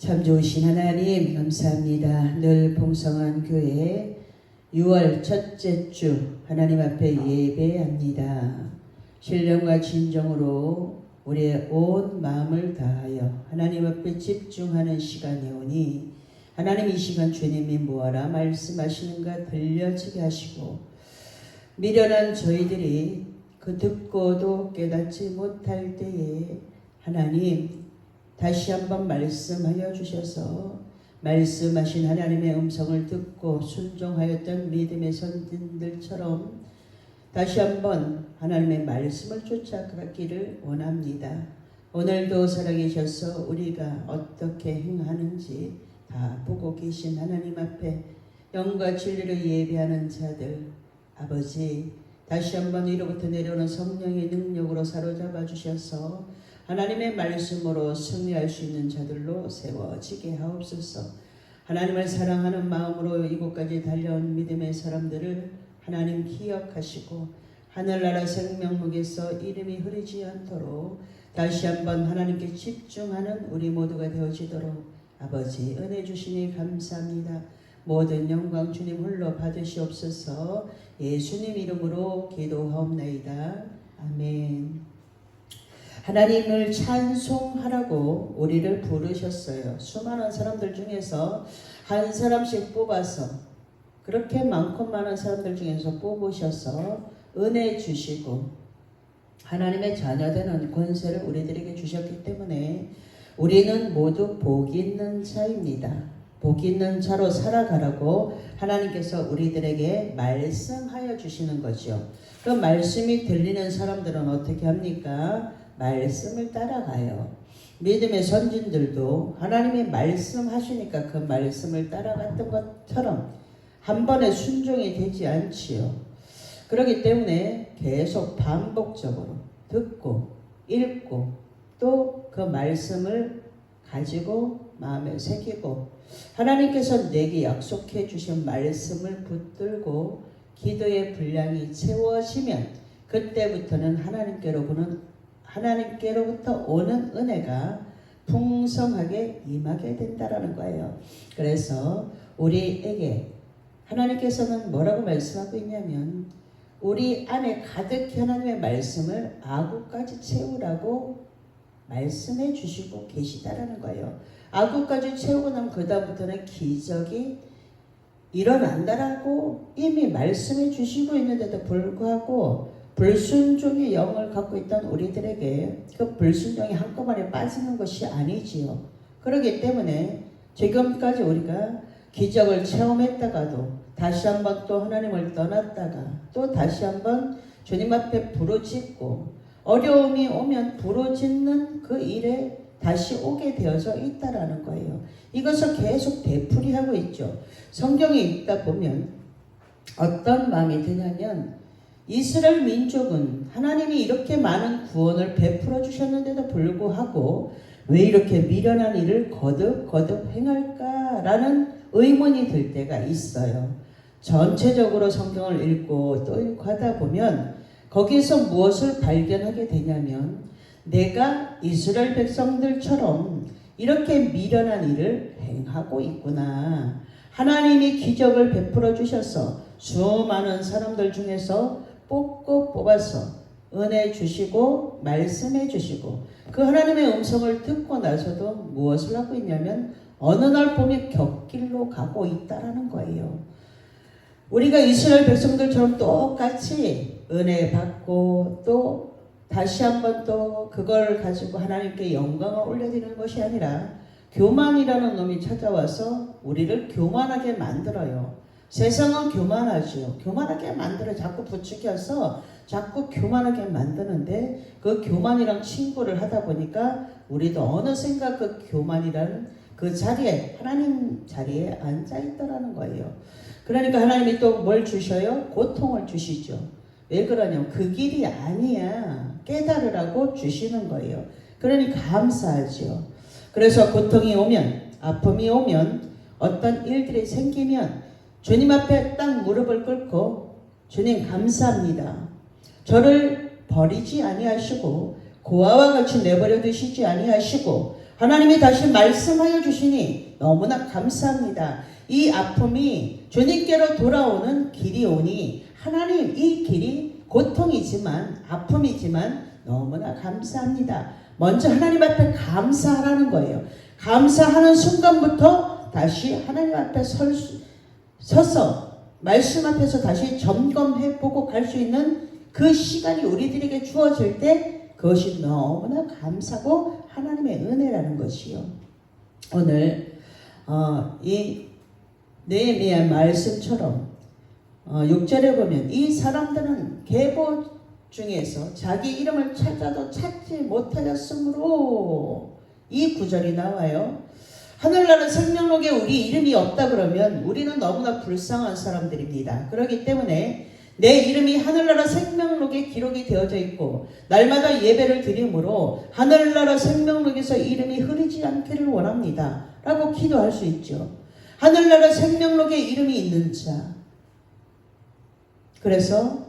참 좋으신 하나님 감사합니다. 늘 풍성한 교회 6월 첫째 주 하나님 앞에 예배합니다. 신령과 진정으로 우리의 온 마음을 다하여 하나님 앞에 집중하는 시간이 오니 하나님 이 시간 주님이 무엇라 말씀하시는가 들려지게 하시고 미련한 저희들이 그 듣고도 깨닫지 못할 때에 하나님 다시 한번 말씀하여 주셔서 말씀하신 하나님의 음성을 듣고 순종하였던 믿음의 선진들처럼 다시 한번 하나님의 말씀을 쫓아가기를 원합니다. 오늘도 살아계셔서 우리가 어떻게 행하는지 다 보고 계신 하나님 앞에 영과 진리로 예배하는 자들 아버지 다시 한번 위로부터 내려오는 성령의 능력으로 사로잡아 주셔서 하나님의 말씀으로 승리할 수 있는 자들로 세워지게 하옵소서. 하나님을 사랑하는 마음으로 이곳까지 달려온 믿음의 사람들을 하나님 기억하시고 하늘나라 생명록에서 이름이 흐리지 않도록 다시 한번 하나님께 집중하는 우리 모두가 되어지도록 아버지 은혜 주시니 감사합니다. 모든 영광 주님 홀로 받으시옵소서. 예수님 이름으로 기도하옵나이다. 아멘. 하나님을 찬송하라고 우리를 부르셨어요. 수많은 사람들 중에서 한 사람씩 뽑아서 그렇게 많고 많은 사람들 중에서 뽑으셔서 은혜 주시고 하나님의 자녀되는 권세를 우리들에게 주셨기 때문에 우리는 모두 복 있는 자입니다. 복 있는 자로 살아가라고 하나님께서 우리들에게 말씀하여 주시는 거죠. 그 말씀이 들리는 사람들은 어떻게 합니까? 말씀을 따라가요. 믿음의 선진들도 하나님이 말씀하시니까 그 말씀을 따라갔던 것처럼 한 번에 순종이 되지 않지요. 그렇기 때문에 계속 반복적으로 듣고 읽고 또 그 말씀을 가지고 마음에 새기고 하나님께서 내게 약속해 주신 말씀을 붙들고 기도의 분량이 채워지면 그때부터는 하나님께로부터 오는 은혜가 풍성하게 임하게 된다라는 거예요. 그래서 우리에게 하나님께서는 뭐라고 말씀하고 있냐면 우리 안에 가득히 하나님의 말씀을 아구까지 채우라고 말씀해 주시고 계시다라는 거예요. 아구까지 채우고 나면 그 다음부터는 기적이 일어난다라고 이미 말씀해 주시고 있는데도 불구하고 불순종의 영을 갖고 있던 우리들에게 그 불순종이 한꺼번에 빠지는 것이 아니지요. 그렇기 때문에 지금까지 우리가 기적을 체험했다가도 다시 한번 또 하나님을 떠났다가 또 다시 한번 주님 앞에 부르짖고 어려움이 오면 부르짖는 그 일에 다시 오게 되어져 있다라는 거예요. 이것을 계속 되풀이하고 있죠. 성경에 읽다 보면 어떤 마음이 드냐면 이스라엘 민족은 하나님이 이렇게 많은 구원을 베풀어 주셨는데도 불구하고 왜 이렇게 미련한 일을 거듭 행할까라는 의문이 들 때가 있어요. 전체적으로 성경을 읽고 또 읽고 하다 보면 거기에서 무엇을 발견하게 되냐면 내가 이스라엘 백성들처럼 이렇게 미련한 일을 행하고 있구나. 하나님이 기적을 베풀어 주셔서 수많은 사람들 중에서 뽑아서 은혜 주시고 말씀해 주시고 그 하나님의 음성을 듣고 나서도 무엇을 하고 있냐면 어느 날 보면 곁길로 가고 있다라는 거예요. 우리가 이스라엘 백성들처럼 똑같이 은혜 받고 또 다시 한번 또 그걸 가지고 하나님께 영광을 올려드리는 것이 아니라 교만이라는 놈이 찾아와서 우리를 교만하게 만들어요. 세상은 교만하죠. 교만하게 만들어 자꾸 부추겨서 자꾸 교만하게 만드는데 그 교만이랑 친구를 하다 보니까 우리도 어느샌가 그 교만이라는 그 자리에 하나님 자리에 앉아 있더라는 거예요. 그러니까 하나님이 또 뭘 주셔요? 고통을 주시죠. 왜 그러냐면 그 길이 아니야. 깨달으라고 주시는 거예요. 그러니 감사하죠. 그래서 고통이 오면 아픔이 오면 어떤 일들이 생기면 주님 앞에 딱 무릎을 꿇고 주님 감사합니다. 저를 버리지 아니하시고 고아와 같이 내버려 두시지 아니하시고 하나님이 다시 말씀하여 주시니 너무나 감사합니다. 이 아픔이 주님께로 돌아오는 길이 오니 하나님 이 길이 고통이지만 아픔이지만 너무나 감사합니다. 먼저 하나님 앞에 감사하라는 거예요. 감사하는 순간부터 다시 하나님 앞에 서서 말씀 앞에서 다시 점검해보고 갈 수 있는 그 시간이 우리들에게 주어질 때 그것이 너무나 감사고 하나님의 은혜라는 것이요. 오늘 이 느헤미야 말씀처럼 6절에 보면 이 사람들은 계보 중에서 자기 이름을 찾아도 찾지 못하였으므로 이 구절이 나와요. 하늘나라 생명록에 우리 이름이 없다 그러면 우리는 너무나 불쌍한 사람들입니다. 그렇기 때문에 내 이름이 하늘나라 생명록에 기록이 되어져 있고 날마다 예배를 드림으로 하늘나라 생명록에서 이름이 흐르지 않기를 원합니다. 라고 기도할 수 있죠. 하늘나라 생명록에 이름이 있는 자. 그래서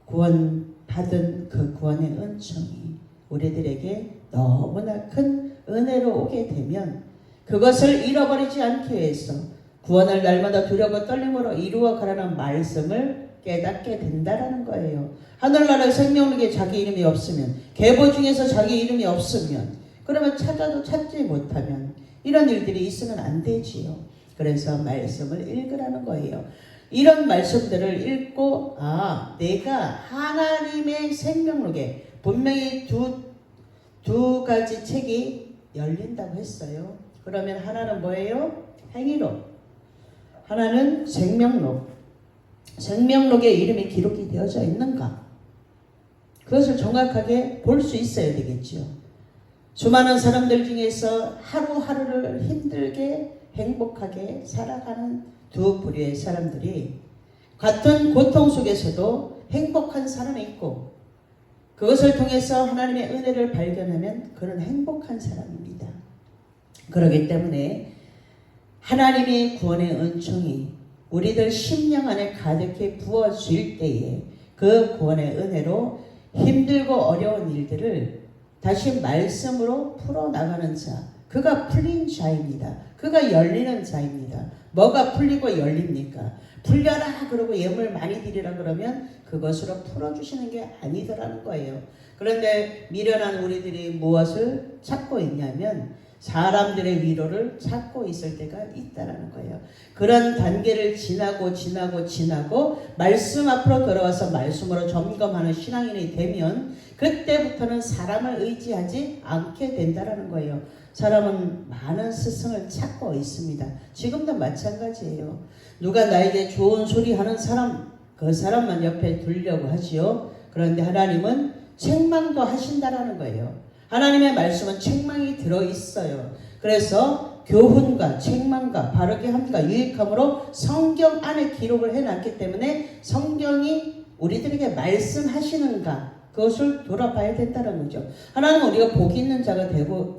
구원받은 그 구원의 은총이 우리들에게 너무나 큰 은혜로 오게 되면 그것을 잃어버리지 않기 위해서 구원을 날마다 두려워 떨림으로 이루어 가라는 말씀을 깨닫게 된다라는 거예요. 하늘나라의 생명록에 자기 이름이 없으면, 계보 중에서 자기 이름이 없으면, 그러면 찾아도 찾지 못하면 이런 일들이 있으면 안 되지요. 그래서 말씀을 읽으라는 거예요. 이런 말씀들을 읽고 내가 하나님의 생명록에 분명히 두 가지 책이 열린다고 했어요. 그러면 하나는 뭐예요? 행위록. 하나는 생명록. 생명록에 이름이 기록이 되어져 있는가? 그것을 정확하게 볼 수 있어야 되겠죠. 수많은 사람들 중에서 하루하루를 힘들게 행복하게 살아가는 두 부류의 사람들이 같은 고통 속에서도 행복한 사람이 있고 그것을 통해서 하나님의 은혜를 발견하면 그는 행복한 사람입니다. 그렇기 때문에 하나님의 구원의 은총이 우리들 심령 안에 가득히 부어질 때에 그 구원의 은혜로 힘들고 어려운 일들을 다시 말씀으로 풀어나가는 자, 그가 풀린 자입니다. 그가 열리는 자입니다. 뭐가 풀리고 열립니까? 풀려라 그러고 예물 많이 드리라 그러면 그것으로 풀어주시는 게 아니더라는 거예요. 그런데 미련한 우리들이 무엇을 찾고 있냐면 사람들의 위로를 찾고 있을 때가 있다라는 거예요. 그런 단계를 지나고 말씀 앞으로 돌아와서 말씀으로 점검하는 신앙인이 되면 그때부터는 사람을 의지하지 않게 된다라는 거예요. 사람은 많은 스승을 찾고 있습니다. 지금도 마찬가지예요. 누가 나에게 좋은 소리 하는 사람, 그 사람만 옆에 두려고 하지요. 그런데 하나님은 책망도 하신다라는 거예요. 하나님의 말씀은 책망이 들어있어요. 그래서 교훈과 책망과 바르게 함과 유익함으로 성경 안에 기록을 해놨기 때문에 성경이 우리들에게 말씀하시는가 그것을 돌아봐야 된다는 거죠. 하나님은 우리가 복 있는 자가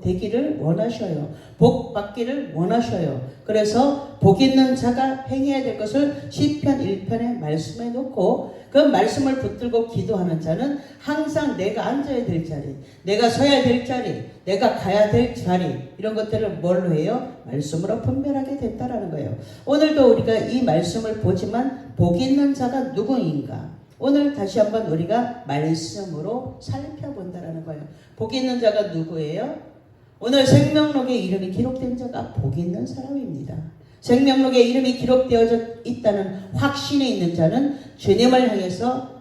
되기를 원하셔요. 복 받기를 원하셔요. 그래서 복 있는 자가 행해야 될 것을 시편 1편에 말씀해 놓고 그 말씀을 붙들고 기도하는 자는 항상 내가 앉아야 될 자리, 내가 서야 될 자리, 내가 가야 될 자리 이런 것들을 뭘로 해요? 말씀으로 분별하게 된다는 거예요. 오늘도 우리가 이 말씀을 보지만 복 있는 자가 누구인가? 오늘 다시 한번 우리가 말씀으로 살펴본다는 거예요. 복 있는 자가 누구예요? 오늘 생명록에 이름이 기록된 자가 복 있는 사람입니다. 생명록에 이름이 기록되어져 있다는 확신이 있는 자는 주님을 향해서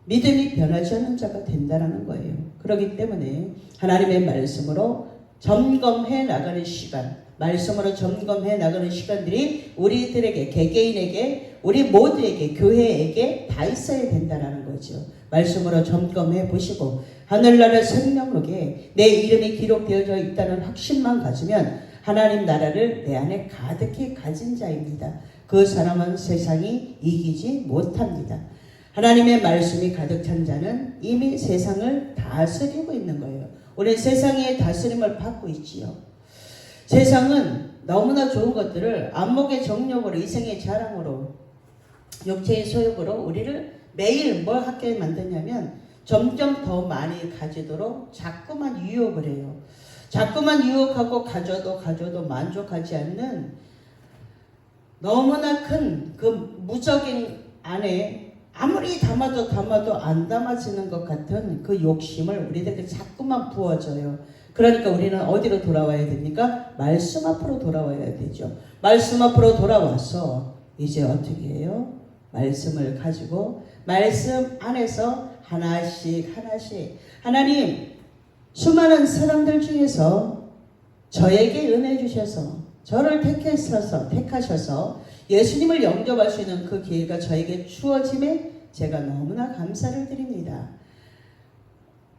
믿음이 변하지 않는 자가 된다는 거예요. 그렇기 때문에 하나님의 말씀으로 점검해 나가는 시간, 말씀으로 점검해 나가는 시간들이 우리들에게, 개개인에게, 우리 모두에게, 교회에게 다 있어야 된다는 거죠. 말씀으로 점검해 보시고 하늘나라 생명록에 내 이름이 기록되어져 있다는 확신만 가지면 하나님 나라를 내 안에 가득히 가진 자입니다. 그 사람은 세상이 이기지 못합니다. 하나님의 말씀이 가득 찬 자는 이미 세상을 다스리고 있는 거예요. 우리 세상의 다스림을 받고 있지요. 세상은 너무나 좋은 것들을 안목의 정욕으로, 이생의 자랑으로, 육체의 소욕으로 우리를 매일 뭘 하게 만드냐면 점점 더 많이 가지도록 자꾸만 유혹을 해요. 자꾸만 유혹하고 가져도 만족하지 않는 너무나 큰 그 무적인 안에 아무리 담아도 안 담아지는 것 같은 그 욕심을 우리들에게 자꾸만 부어줘요. 그러니까 우리는 어디로 돌아와야 됩니까? 말씀 앞으로 돌아와야 되죠. 말씀 앞으로 돌아와서 이제 어떻게 해요? 말씀을 가지고 말씀 안에서 하나씩 하나님, 수많은 사람들 중에서 저에게 은혜 주셔서 저를 택하셔서 예수님을 영접할 수 있는 그 기회가 저에게 주어짐에 제가 너무나 감사를 드립니다.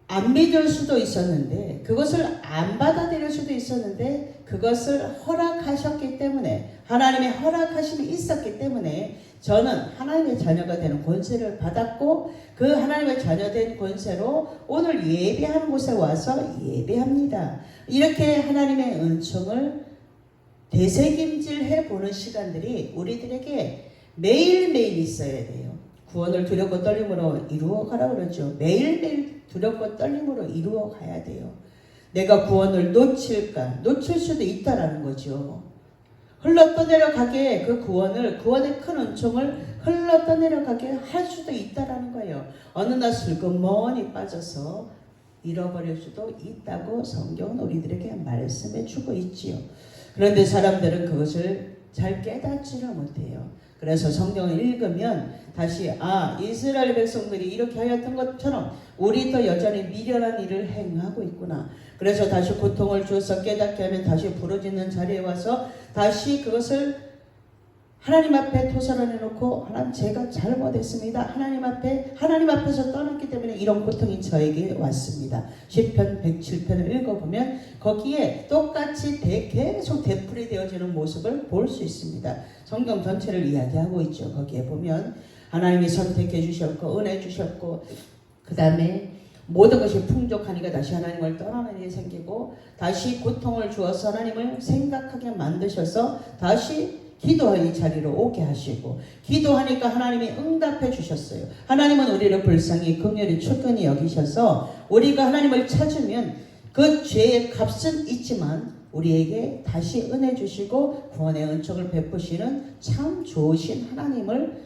안 믿을 수도 있었는데, 그것을 안 받아들일 수도 있었는데, 그것을 허락하셨기 때문에, 하나님의 허락하심이 있었기 때문에 저는 하나님의 자녀가 되는 권세를 받았고, 그 하나님의 자녀된 권세로 오늘 예배하는 곳에 와서 예배합니다. 이렇게 하나님의 은총을 되새김질해 보는 시간들이 우리들에게 매일매일 있어야 돼요. 구원을 두렵고 떨림으로 이루어가라 그러죠. 매일매일 두렵고 떨림으로 이루어가야 돼요. 내가 구원을 놓칠까? 놓칠 수도 있다라는 거죠. 흘러떠내려가게 그 구원의 큰 은총을 흘러떠내려가게 할 수도 있다라는 거예요. 어느 날 슬그머니 빠져서 잃어버릴 수도 있다고 성경은 우리들에게 말씀해 주고 있지요. 그런데 사람들은 그것을 잘 깨닫지를 못해요. 그래서 성경을 읽으면 다시 이스라엘 백성들이 이렇게 하였던 것처럼 우리도 여전히 미련한 일을 행하고 있구나. 그래서 다시 고통을 주어서 깨닫게 하면 다시 부러지는 자리에 와서 다시 그것을 하나님 앞에 토설해놓고 하나님 제가 잘못했습니다. 하나님 앞에서 떠났기 때문에 이런 고통이 저에게 왔습니다. 시편 107편을 읽어보면 거기에 똑같이 계속 되풀이 되어지는 모습을 볼 수 있습니다. 성경 전체를 이야기하고 있죠. 거기에 보면 하나님이 선택해 주셨고 은혜 주셨고 그 다음에 모든 것이 풍족하니까 다시 하나님을 떠나는 일이 생기고 다시 고통을 주어서 하나님을 생각하게 만드셔서 다시 기도의 자리로 오게 하시고 기도하니까 하나님이 응답해 주셨어요. 하나님은 우리를 불쌍히 긍휼히 축근히 여기셔서 우리가 하나님을 찾으면 그 죄의 값은 있지만 우리에게 다시 은혜 주시고 구원의 은총을 베푸시는 참 좋으신 하나님을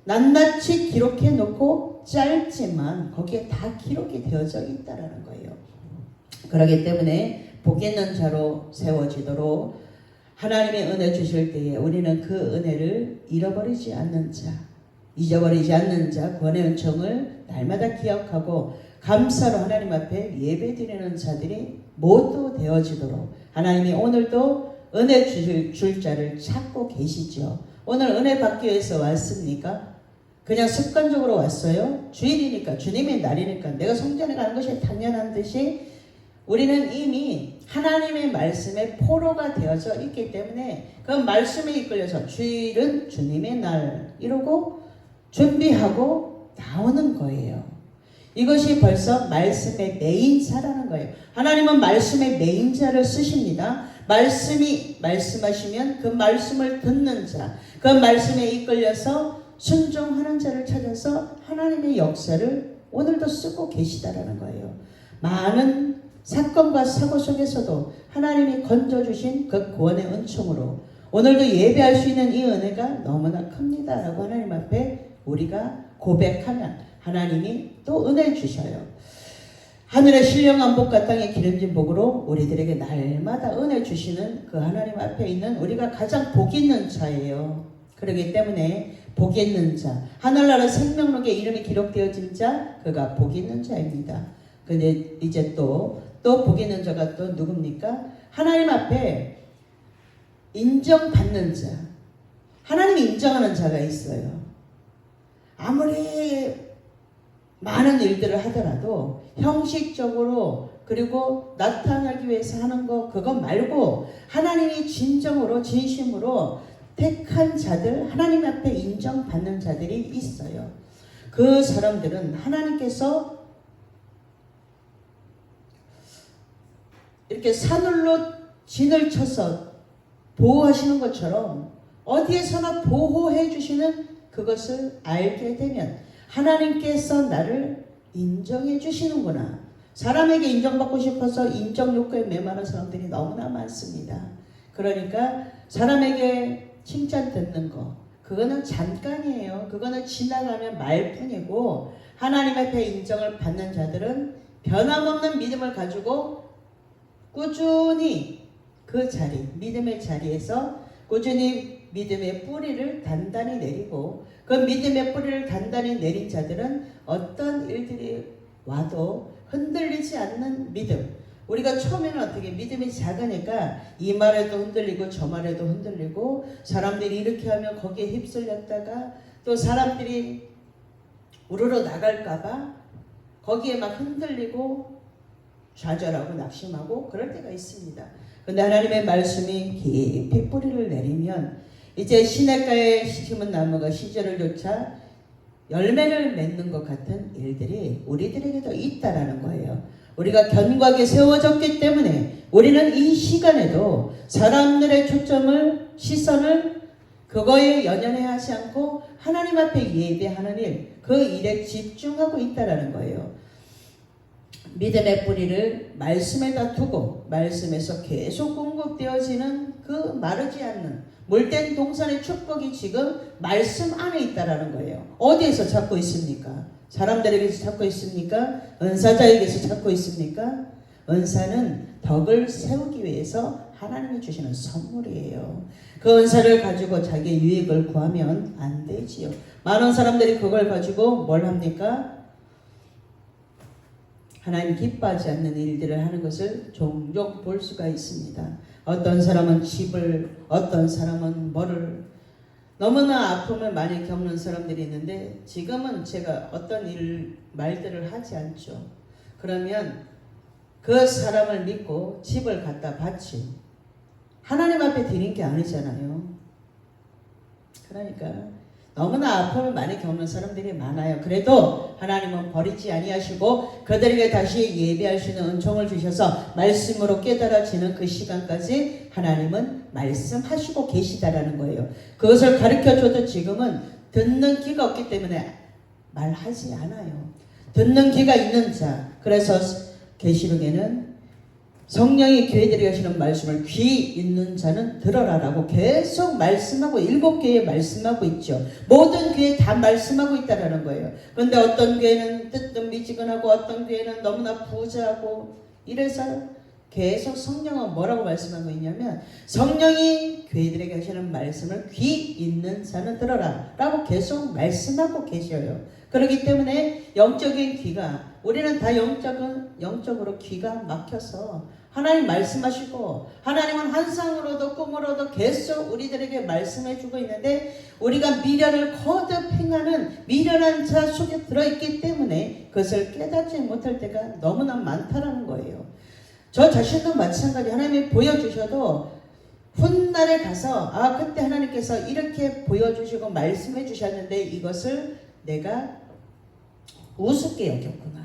낱낱이 기록해 놓고 짧지만 거기에 다 기록이 되어져 있다라는 거예요. 그렇기 때문에 복 있는 자로 세워지도록 하나님의 은혜 주실 때에 우리는 그 은혜를 잃어버리지 않는 자, 잊어버리지 않는 자, 구원의 은총을 날마다 기억하고 감사로 하나님 앞에 예배드리는 자들이 모두 되어지도록 하나님이 오늘도 은혜 줄 자를 찾고 계시죠. 오늘 은혜 받기 위해서 왔습니까? 그냥 습관적으로 왔어요? 주일이니까, 주님의 날이니까 내가 성전에 가는 것이 당연한 듯이 우리는 이미 하나님의 말씀에 포로가 되어져 있기 때문에 그 말씀에 이끌려서 주일은 주님의 날 이러고 준비하고 나오는 거예요. 이것이 벌써 말씀의 메인자라는 거예요. 하나님은 말씀의 메인자를 쓰십니다. 말씀이 말씀하시면 그 말씀을 듣는 자, 그 말씀에 이끌려서 순종하는 자를 찾아서 하나님의 역사를 오늘도 쓰고 계시다라는 거예요. 많은 사건과 사고 속에서도 하나님이 건져주신 그 구원의 은총으로 오늘도 예배할 수 있는 이 은혜가 너무나 큽니다 라고 하나님 앞에 우리가 고백하면 하나님이 또 은혜 주셔요. 하늘의 신령한 복과 땅의 기름진 복으로 우리들에게 날마다 은혜 주시는 그 하나님 앞에 있는 우리가 가장 복 있는 자예요. 그렇기 때문에 복 있는 자, 하늘나라 생명록에 이름이 기록되어진 자, 그가 복 있는 자입니다. 근데 이제 또 복 있는 자가 또 누굽니까? 하나님 앞에 인정받는 자, 하나님이 인정하는 자가 있어요. 아무리 많은 일들을 하더라도 형식적으로 그리고 나타나기 위해서 하는 거 그거 말고 하나님이 진정으로 진심으로 택한 자들, 하나님 앞에 인정받는 자들이 있어요. 그 사람들은 하나님께서 이렇게 사늘로 진을 쳐서 보호하시는 것처럼 어디에서나 보호해 주시는 그것을 알게 되면 하나님께서 나를 인정해 주시는구나. 사람에게 인정받고 싶어서 인정 욕구에 메마른 사람들이 너무나 많습니다. 그러니까 사람에게 칭찬 듣는 거, 그거는 잠깐이에요. 그거는 지나가는 말뿐이고, 하나님 앞에 인정을 받는 자들은 변함없는 믿음을 가지고 꾸준히 그 자리, 믿음의 자리에서 꾸준히 믿음의 뿌리를 단단히 내리고, 그 믿음의 뿌리를 단단히 내린 자들은 어떤 일들이 와도 흔들리지 않는 믿음. 우리가 처음에는 어떻게 믿음이 작으니까 이 말에도 흔들리고 저 말에도 흔들리고, 사람들이 이렇게 하면 거기에 휩쓸렸다가 또 사람들이 우르르 나갈까봐 거기에 막 흔들리고 좌절하고 낙심하고 그럴 때가 있습니다. 그런데 하나님의 말씀이 깊이 뿌리를 내리면 이제 시냇가에 심은 나무가 시절을 쫓아 열매를 맺는 것 같은 일들이 우리들에게도 있다라는 거예요. 우리가 견고하게 세워졌기 때문에 우리는 이 시간에도 사람들의 초점을, 시선을 그거에 연연해 하지 않고 하나님 앞에 예배하는 일, 그 일에 집중하고 있다라는 거예요. 믿음의 뿌리를 말씀에다 두고 말씀에서 계속 공급되어지는 그 마르지 않는 물된 동산의 축복이 지금 말씀 안에 있다라는 거예요. 어디에서 찾고 있습니까? 사람들에게서 찾고 있습니까? 은사자에게서 찾고 있습니까? 은사는 덕을 세우기 위해서 하나님이 주시는 선물이에요. 그 은사를 가지고 자기의 유익을 구하면 안 되지요. 많은 사람들이 그걸 가지고 뭘 합니까? 하나님 기뻐하지 않는 일들을 하는 것을 종종 볼 수가 있습니다. 어떤 사람은 집을, 어떤 사람은 뭐를, 너무나 아픔을 많이 겪는 사람들이 있는데 지금은 제가 어떤 말들을 하지 않죠. 그러면 그 사람을 믿고 집을 갖다 바치 하나님 앞에 드린 게 아니잖아요. 그러니까 너무나 아픔을 많이 겪는 사람들이 많아요. 그래도 하나님은 버리지 아니하시고 그들에게 다시 예배할 수 있는 은총을 주셔서 말씀으로 깨달아지는 그 시간까지 하나님은 말씀하시고 계시다라는 거예요. 그것을 가르쳐줘도 지금은 듣는 귀가 없기 때문에 말하지 않아요. 듣는 귀가 있는 자, 그래서 계시록에는 성령이 교회들이 하시는 말씀을 귀 있는 자는 들어라라고 계속 말씀하고 7교회에 말씀하고 있죠. 모든 교회에 다 말씀하고 있다라는 거예요. 그런데 어떤 교회는 뜨뜻미지근하고 어떤 교회는 너무나 부자하고 이래서 계속 성령은 뭐라고 말씀하고 있냐면 성령이 교회들에게 하시는 말씀을 귀 있는 자는 들어라 라고 계속 말씀하고 계셔요. 그렇기 때문에 영적인 귀가, 우리는 다 영적으로 귀가 막혀서 하나님 말씀하시고 하나님은 환상으로도 꿈으로도 계속 우리들에게 말씀해주고 있는데 우리가 미련을 거듭 행하는 미련한 자 속에 들어있기 때문에 그것을 깨닫지 못할 때가 너무나 많다라는 거예요. 저 자신도 마찬가지. 하나님이 보여주셔도 훗날에 가서 그때 하나님께서 이렇게 보여주시고 말씀해 주셨는데 이것을 내가 우습게 여겼구나.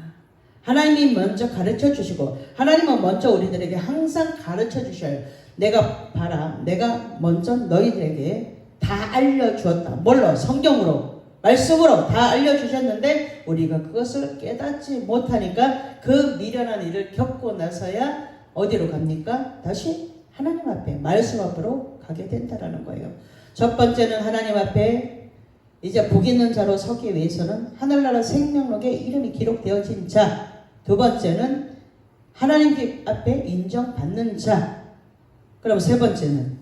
하나님이 먼저 가르쳐 주시고 하나님은 먼저 우리들에게 항상 가르쳐 주셔요. 내가 봐라, 내가 먼저 너희들에게 다 알려주었다. 뭘로? 성경으로, 말씀으로 다 알려주셨는데 우리가 그것을 깨닫지 못하니까 그 미련한 일을 겪고 나서야 어디로 갑니까? 다시 하나님 앞에, 말씀 앞으로 가게 된다는 거예요. 첫 번째는 하나님 앞에 이제 복 있는 자로 서기 위해서는 하늘나라 생명록에 이름이 기록되어진 자, 두 번째는 하나님 앞에 인정받는 자, 그럼 세 번째는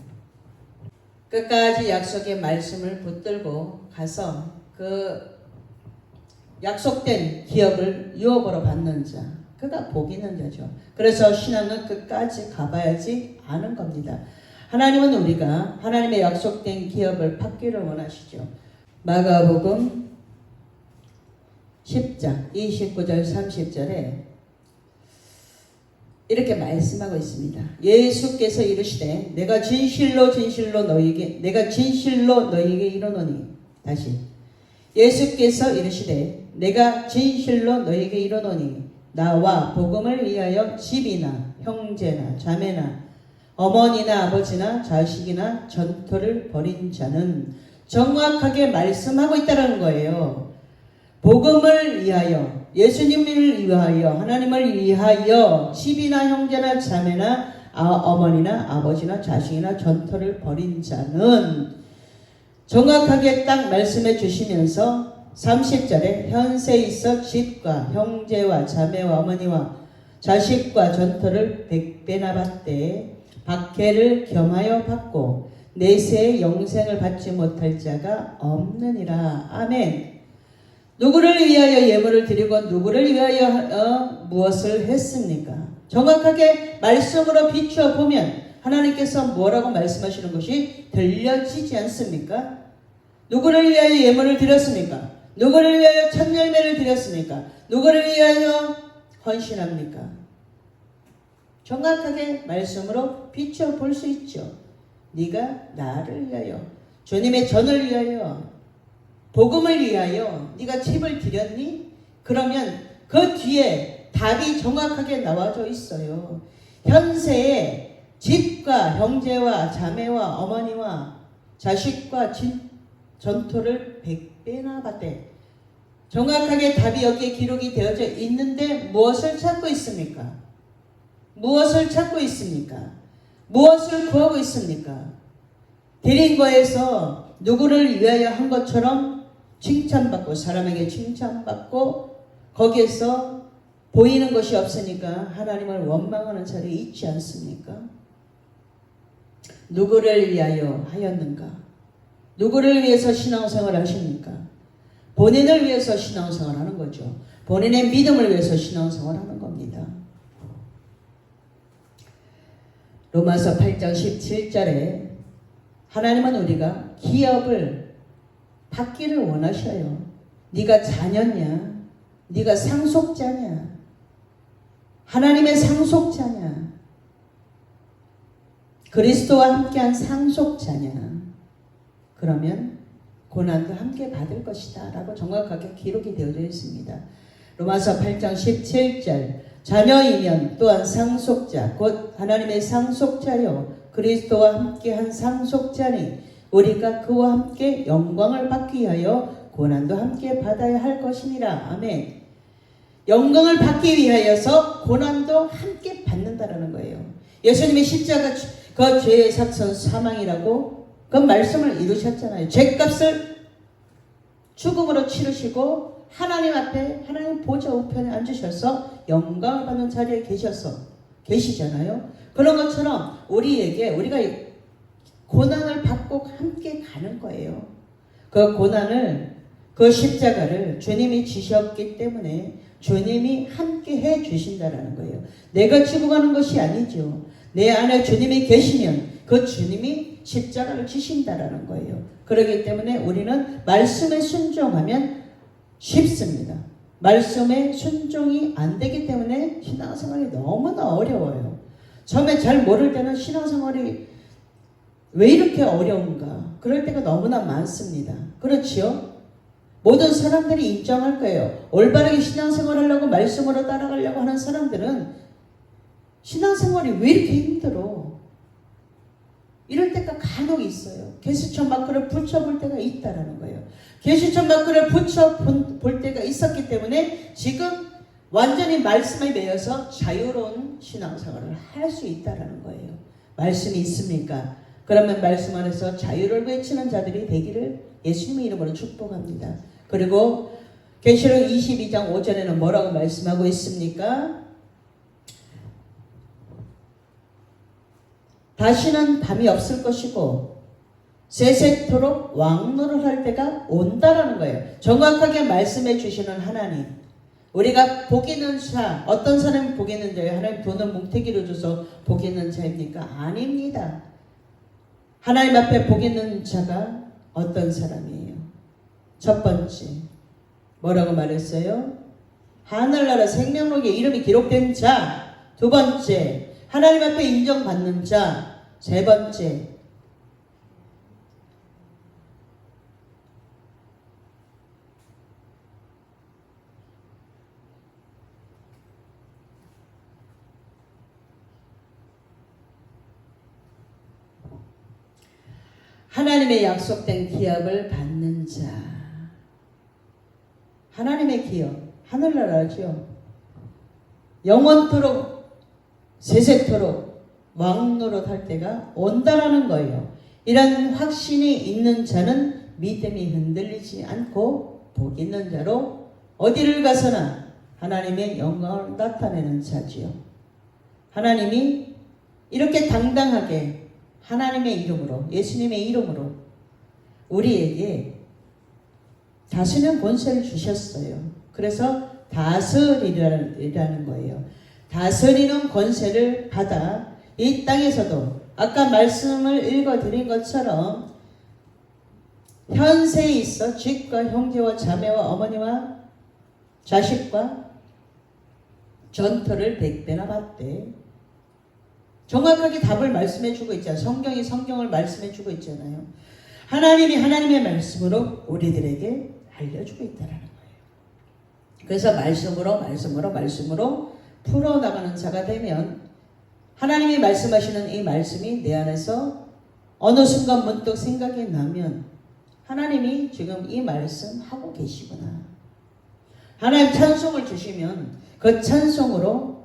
끝까지 약속의 말씀을 붙들고 가서 그 약속된 기업을 유업으로 받는 자, 그가 복 있는 자죠. 그래서 신앙은 끝까지 가봐야지 아는 겁니다. 하나님은 우리가 하나님의 약속된 기업을 받기를 원하시죠. 마가복음 10장 29절 30절에 이렇게 말씀하고 있습니다. 예수께서 이르시되 내가 진실로 너희에게 이르노니, 다시 예수께서 이르시되 내가 진실로 너희에게 이르노니 나와 복음을 위하여 집이나 형제나 자매나 어머니나 아버지나 자식이나 전토를 벌인 자는, 정확하게 말씀하고 있다는 거예요. 복음을 위하여, 예수님을 위하여, 하나님을 위하여 집이나 형제나 자매나 어머니나 아버지나 자식이나 전토를 벌인 자는, 정확하게 딱 말씀해 주시면서 30절에 현세 있어 집과 형제와 자매와 어머니와 자식과 전토를 100배나 받되 박해를 겸하여 받고 내세의 영생을 받지 못할 자가 없느니라. 아멘. 누구를 위하여 예물을 드리고 누구를 위하여 무엇을 했습니까? 정확하게 말씀으로 비추어 보면 하나님께서 뭐라고 말씀하시는 것이 들려지지 않습니까? 누구를 위하여 예물을 드렸습니까? 누구를 위하여 첫 열매를 드렸습니까? 누구를 위하여 헌신합니까? 정확하게 말씀으로 비추어 볼 수 있죠. 네가 나를 위하여, 주님의 전을 위하여, 복음을 위하여 네가 집을 드렸니? 그러면 그 뒤에 답이 정확하게 나와져 있어요. 현세에 집과 형제와 자매와 어머니와 자식과 전토를 100배나 받되, 정확하게 답이 여기에 기록이 되어져 있는데 무엇을 찾고 있습니까? 무엇을 찾고 있습니까? 무엇을 구하고 있습니까? 드린 거에서 누구를 위하여 한 것처럼 칭찬받고, 사람에게 칭찬받고, 거기에서 보이는 것이 없으니까 하나님을 원망하는 자리에 있지 않습니까? 누구를 위하여 하였는가? 누구를 위해서 신앙생활을 하십니까? 본인을 위해서 신앙생활을 하는 거죠. 본인의 믿음을 위해서 신앙생활을 하는 겁니다. 로마서 8장 17절에 하나님은 우리가 기업을 받기를 원하셔요. 네가 자녀냐? 네가 상속자냐? 하나님의 상속자냐? 그리스도와 함께한 상속자냐? 그러면 고난도 함께 받을 것이다 라고 정확하게 기록이 되어져 있습니다. 로마서 8장 17절, 자녀이면 또한 상속자 곧 하나님의 상속자요 그리스도와 함께한 상속자니 우리가 그와 함께 영광을 받기 위하여 고난도 함께 받아야 할 것이니라. 아멘. 영광을 받기 위하여서 고난도 함께 받는다라는 거예요. 예수님의 십자가 그 죄의 삭선 사망이라고 그 말씀을 이루셨잖아요. 죄값을 죽음으로 치르시고 하나님 앞에 하나님 보좌 우편에 앉으셔서 영광을 받는 자리에 계시잖아요. 그런 것처럼 우리가 고난을 받고 함께 가는 거예요. 그 고난을, 그 십자가를 주님이 지셨기 때문에 주님이 함께 해 주신다라는 거예요. 내가 지고 가는 것이 아니죠. 내 안에 주님이 계시면 그 주님이 십자가를 지신다라는 거예요. 그렇기 때문에 우리는 말씀에 순종하면 쉽습니다. 말씀에 순종이 안 되기 때문에 신앙생활이 너무나 어려워요. 처음에 잘 모를 때는 신앙생활이 왜 이렇게 어려운가? 그럴 때가 너무나 많습니다. 그렇지요? 모든 사람들이 인정할 거예요. 올바르게 신앙생활 하려고 말씀으로 따라가려고 하는 사람들은 신앙생활이 왜 이렇게 힘들어? 이럴 때가 간혹 있어요. 개수천 마크를 붙여볼 때가 있다라는 거예요. 개수천 마크를 붙여볼 때가 있었기 때문에 지금 완전히 말씀에 매여서 자유로운 신앙생활을 할 수 있다라는 거예요. 말씀이 있습니까? 그러면 말씀 안에서 자유를 외치는 자들이 되기를 예수님의 이름으로 축복합니다. 그리고 계시록 22장 5절에는 뭐라고 말씀하고 있습니까? 다시는 밤이 없을 것이고 세세토록 왕노를 할 때가 온다라는 거예요. 정확하게 말씀해 주시는 하나님. 우리가 복 있는 자, 어떤 사람이 복 있는 자예요? 하나님 돈을 뭉태기로 줘서 복 있는 자입니까? 아닙니다. 하나님 앞에 복 있는 자가 어떤 사람이에요? 첫 번째, 뭐라고 말했어요? 하늘나라 생명록에 이름이 기록된 자. 두 번째, 하나님 앞에 인정받는 자. 세 번째, 하나님의 약속된 기업을 받는 자. 하나님의 기업, 하늘나라죠. 영원토록 세세토록 왕노릇 할 때가 온다라는 거예요. 이런 확신이 있는 자는 믿음이 흔들리지 않고 복 있는 자로 어디를 가서나 하나님의 영광을 나타내는 자지요. 하나님이 이렇게 당당하게 하나님의 이름으로, 예수님의 이름으로 우리에게 다스리는 권세를 주셨어요. 그래서 다스리라는 거예요. 다스리는 권세를 받아 이 땅에서도 아까 말씀을 읽어드린 것처럼 현세에 있어 집과 형제와 자매와 어머니와 자식과 전투를 100배나 받되, 정확하게 답을 말씀해주고 있잖아요. 성경이 성경을 말씀해주고 있잖아요. 하나님이 하나님의 말씀으로 우리들에게 알려주고 있다는 거예요. 그래서 말씀으로 풀어나가는 자가 되면 하나님이 말씀하시는 이 말씀이 내 안에서 어느 순간 문득 생각이 나면 하나님이 지금 이 말씀 하고 계시구나. 하나님 찬송을 주시면 그 찬송으로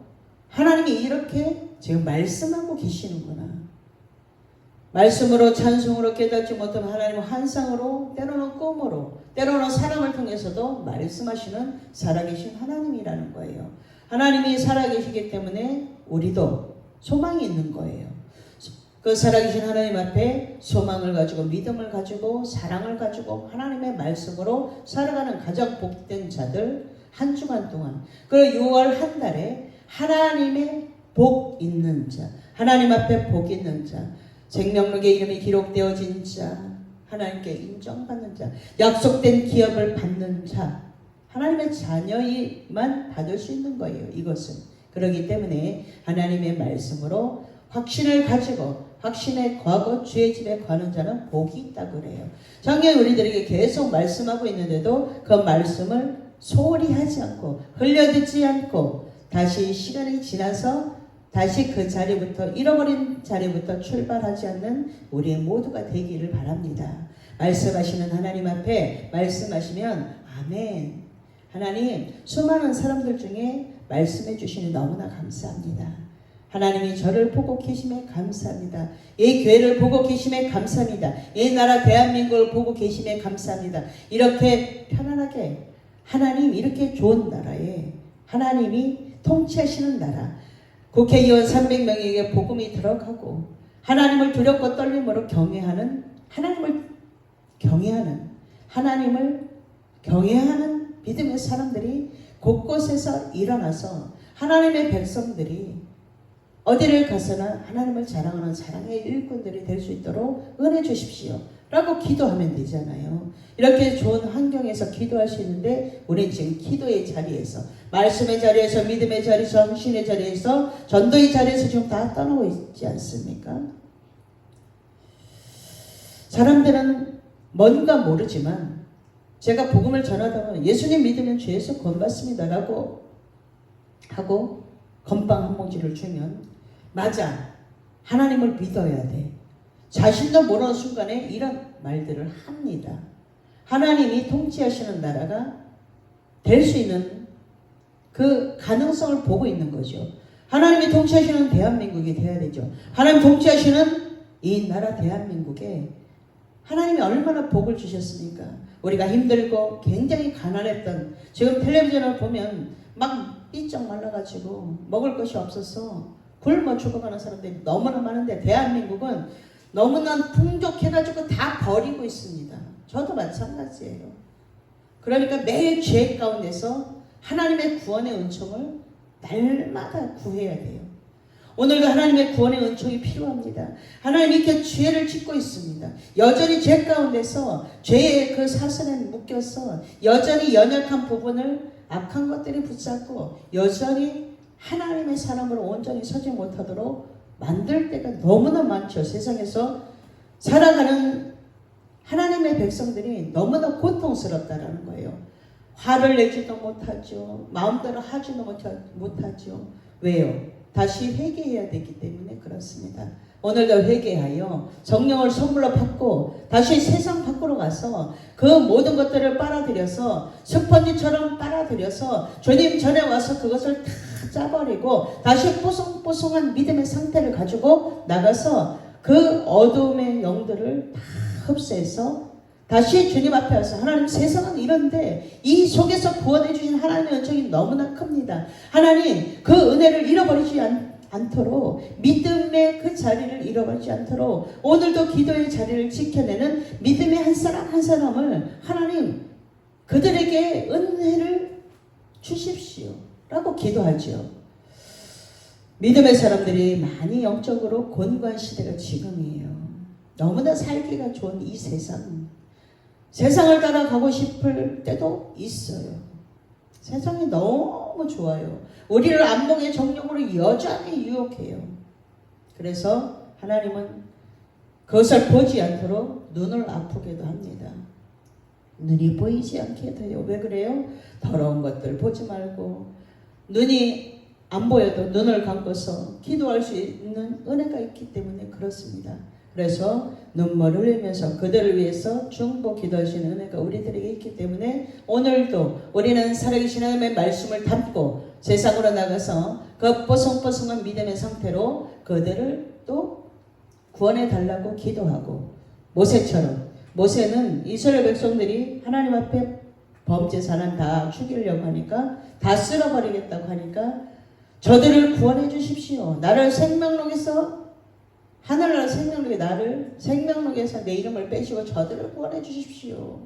하나님이 이렇게 지금 말씀하고 계시는구나. 말씀으로 찬송으로 깨닫지 못하면 하나님은 환상으로, 때로는 꿈으로, 때로는 사람을 통해서도 말씀하시는 살아계신 하나님이라는 거예요. 하나님이 살아계시기 때문에 우리도 소망이 있는 거예요. 그 살아계신 하나님 앞에 소망을 가지고, 믿음을 가지고, 사랑을 가지고 하나님의 말씀으로 살아가는 가장 복된 자들, 한 주간 동안, 그 6월 한 달에 하나님의 복 있는 자, 하나님 앞에 복 있는 자, 생명록의 이름이 기록되어진 자, 하나님께 인정받는 자, 약속된 기업을 받는 자, 하나님의 자녀만 받을 수 있는 거예요. 이것은. 그렇기 때문에 하나님의 말씀으로 확신을 가지고 확신의 과거 주의 집에 가는 자는 복이 있다고 그래요. 작년 우리들에게 계속 말씀하고 있는데도 그 말씀을 소홀히 하지 않고 흘려듣지 않고 다시 시간이 지나서 다시 그 자리부터, 잃어버린 자리부터 출발하지 않는 우리 모두가 되기를 바랍니다. 말씀하시는 하나님 앞에 말씀하시면 아멘. 하나님, 수많은 사람들 중에 말씀해 주시니 너무나 감사합니다. 하나님이 저를 보고 계심에 감사합니다. 이 교회를 보고 계심에 감사합니다. 이 나라 대한민국을 보고 계심에 감사합니다. 이렇게 편안하게 하나님, 이렇게 좋은 나라에 하나님이 통치하시는 나라, 국회의원 300명에게 복음이 들어가고 하나님을 두렵고 떨림으로 경외하는, 하나님을 경외하는 믿음의 사람들이 곳곳에서 일어나서 하나님의 백성들이 어디를 가서나 하나님을 자랑하는 사랑의 일꾼들이 될 수 있도록 은혜 주십시오 라고 기도하면 되잖아요. 이렇게 좋은 환경에서 기도할 수 있는데 우리는 지금 기도의 자리에서, 말씀의 자리에서, 믿음의 자리에서, 헌신의 자리에서, 전도의 자리에서 지금 다 떠나고 있지 않습니까? 사람들은 뭔가 모르지만 제가 복음을 전하다 보면 예수님 믿으면 죄에서 구원받습니다 라고 하고 건빵 한 봉지를 주면, 맞아, 하나님을 믿어야 돼, 자신도 모르는 순간에 이런 말들을 합니다. 하나님이 통치하시는 나라가 될 수 있는 그 가능성을 보고 있는 거죠. 하나님이 통치하시는 대한민국이 돼야 되죠. 하나님 통치하시는 이 나라 대한민국에 하나님이 얼마나 복을 주셨습니까? 우리가 힘들고 굉장히 가난했던, 지금 텔레비전을 보면 막 삐쩍 말라가지고 먹을 것이 없어서 굶어 죽어가는 사람들이 너무나 많은데 대한민국은 너무나 풍족해가지고 다 버리고 있습니다. 저도 마찬가지예요. 그러니까 매일 죄 가운데서 하나님의 구원의 은총을 날마다 구해야 돼요. 오늘도 하나님의 구원의 은총이 필요합니다. 하나님이 이렇게 죄를 짓고 있습니다. 여전히 죄 가운데서 죄의 그 사슬에 묶여서 여전히 연약한 부분을, 악한 것들이 붙잡고 여전히 하나님의 사람으로 온전히 서지 못하도록 만들 때가 너무나 많죠. 세상에서 살아가는 하나님의 백성들이 너무나 고통스럽다라는 거예요. 화를 내지도 못하죠. 마음대로 하지도 못하죠. 왜요? 다시 회개해야 되기 때문에 그렇습니다. 오늘도 회개하여 성령을 선물로 받고 다시 세상 밖으로 가서 그 모든 것들을 빨아들여서 스펀지처럼 빨아들여서 주님 전에 와서 그것을 다 짜버리고 다시 뽀송뽀송한 믿음의 상태를 가지고 나가서 그 어둠의 영들을 다 흡수해서 다시 주님 앞에 와서 하나님, 세상은 이런데 이 속에서 구원해 주신 하나님의 은총이 너무나 큽니다. 하나님, 그 은혜를 잃어버리지 않도록, 믿음의 그 자리를 잃어버리지 않도록 오늘도 기도의 자리를 지켜내는 믿음의 한 사람 한 사람을 하나님, 그들에게 은혜를 주십시오 라고 기도하죠. 믿음의 사람들이 많이 영적으로 곤고한 시대가 지금이에요. 너무나 살기가 좋은 이 세상을 따라가고 싶을 때도 있어요. 세상이 너무 좋아요. 우리를 안목의 정욕으로 여전히 유혹해요. 그래서 하나님은 그것을 보지 않도록 눈을 아프게도 합니다. 눈이 보이지 않게 돼요. 왜 그래요? 더러운 것들 보지 말고 눈이 안 보여도 눈을 감고서 기도할 수 있는 은혜가 있기 때문에 그렇습니다. 그래서 눈물을 흘리면서 그들을 위해서 중보 기도하시는 은혜가 우리들에게 있기 때문에 오늘도 우리는 살아계신 하나님의 말씀을 담고 세상으로 나가서 그 뽀송뽀송한 믿음의 상태로 그들을 또 구원해 달라고 기도하고, 모세는 이스라엘 백성들이 하나님 앞에 범죄 사람 다 죽이려고 하니까, 다 쓸어버리겠다고 하니까 저들을 구원해 주십시오. 나를 생명록에서, 하늘나라 생명록에 나를 생명록에서 내 이름을 빼시고 저들을 구원해 주십시오.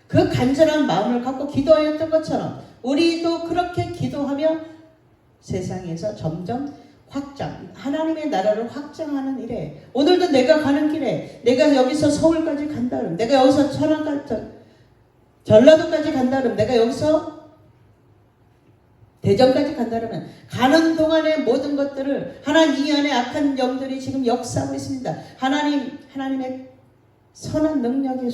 그 간절한 마음을 갖고 기도하였던 것처럼 우리도 그렇게 기도하며 세상에서 점점 확장, 하나님의 나라를 확장하는 일에, 오늘도 내가 가는 길에, 내가 여기서 서울까지 간다 그러면, 내가 여기서 전라도까지 간다 그러면, 내가 여기서 대전까지 간다 그러면 가는 동안의 모든 것들을 하나님, 이 안에 악한 영들이 지금 역사하고 있습니다. 하나님의 선한 능력의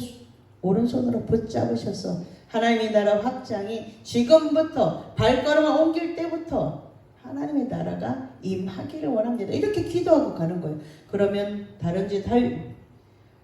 오른손으로 붙잡으셔서 하나님의 나라 확장이 지금부터 발걸음을 옮길 때부터 하나님의 나라가 임하기를 원합니다. 이렇게 기도하고 가는 거예요. 그러면 다른 짓 할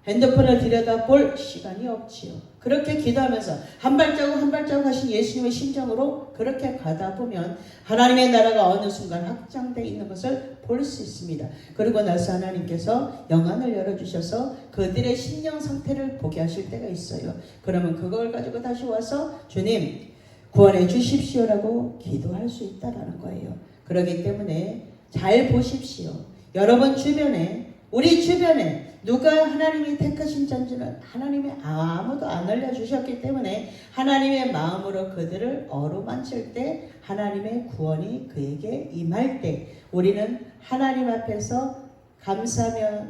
핸드폰을 들여다볼 시간이 없지요. 그렇게 기도하면서 한 발자국 한 발자국 하신 예수님의 심정으로 그렇게 가다 보면 하나님의 나라가 어느 순간 확장되어 있는 것을 볼 수 있습니다. 그리고 나서 하나님께서 영안을 열어주셔서 그들의 심령 상태를 보게 하실 때가 있어요. 그러면 그걸 가지고 다시 와서 주님 구원해 주십시오라고 기도할 수 있다라는 거예요. 그렇기 때문에 잘 보십시오. 여러분 주변에, 우리 주변에 누가 하나님이 택하신 자인지는 하나님이 아무도 안 알려주셨기 때문에 하나님의 마음으로 그들을 어루만칠 때, 하나님의 구원이 그에게 임할 때 우리는 하나님 앞에서 감사의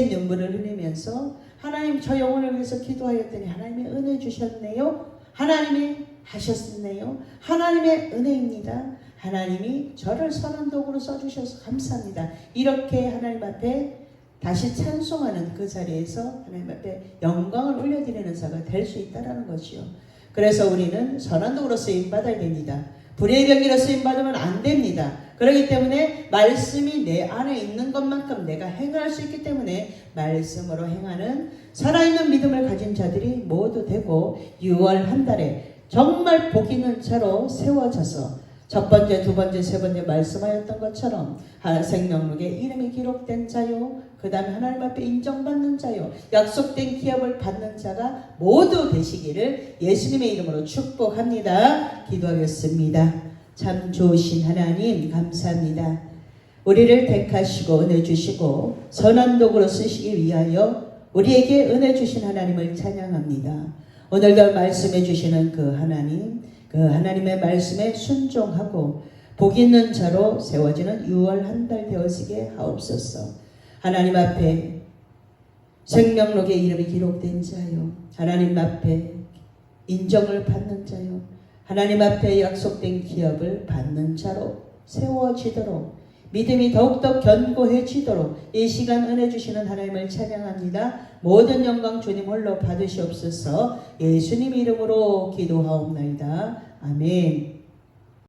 눈물을 흘리면서 하나님, 저 영혼을 위해서 기도하였더니 하나님의 은혜 주셨네요. 하나님이 하셨네요. 하나님의 은혜입니다. 하나님이 저를 선한 도구로 써주셔서 감사합니다. 이렇게 하나님 앞에 다시 찬송하는 그 자리에서 하나님 앞에 영광을 올려드리는 자가 될 수 있다는 것이요. 그래서 우리는 선한 도구로 쓰임받아야 됩니다. 불의의 병기로 쓰임받으면 안 됩니다. 그렇기 때문에 말씀이 내 안에 있는 것만큼 내가 행할 수 있기 때문에 말씀으로 행하는 살아있는 믿음을 가진 자들이 모두 되고 6월 한 달에 정말 복 있는 자로 세워져서 첫 번째, 두 번째, 세 번째 말씀하였던 것처럼 생명록에 이름이 기록된 자요, 그 다음에 하나님 앞에 인정받는 자요, 약속된 기업을 받는 자가 모두 되시기를 예수님의 이름으로 축복합니다. 기도하겠습니다. 참 좋으신 하나님 감사합니다. 우리를 택하시고 은혜 주시고 선한 도구로 쓰시기 위하여 우리에게 은혜 주신 하나님을 찬양합니다. 오늘도 말씀해 주시는 그 하나님, 그 하나님의 말씀에 순종하고 복 있는 자로 세워지는 6월 한 달 되어지게 하옵소서. 하나님 앞에 생명록에 이름이 기록된 자요, 하나님 앞에 인정을 받는 자요, 하나님 앞에 약속된 기업을 받는 자로 세워지도록, 믿음이 더욱더 견고해지도록 이 시간 은혜 주시는 하나님을 찬양합니다. 모든 영광 주님 홀로 받으시옵소서. 예수님 이름으로 기도하옵나이다. 아멘.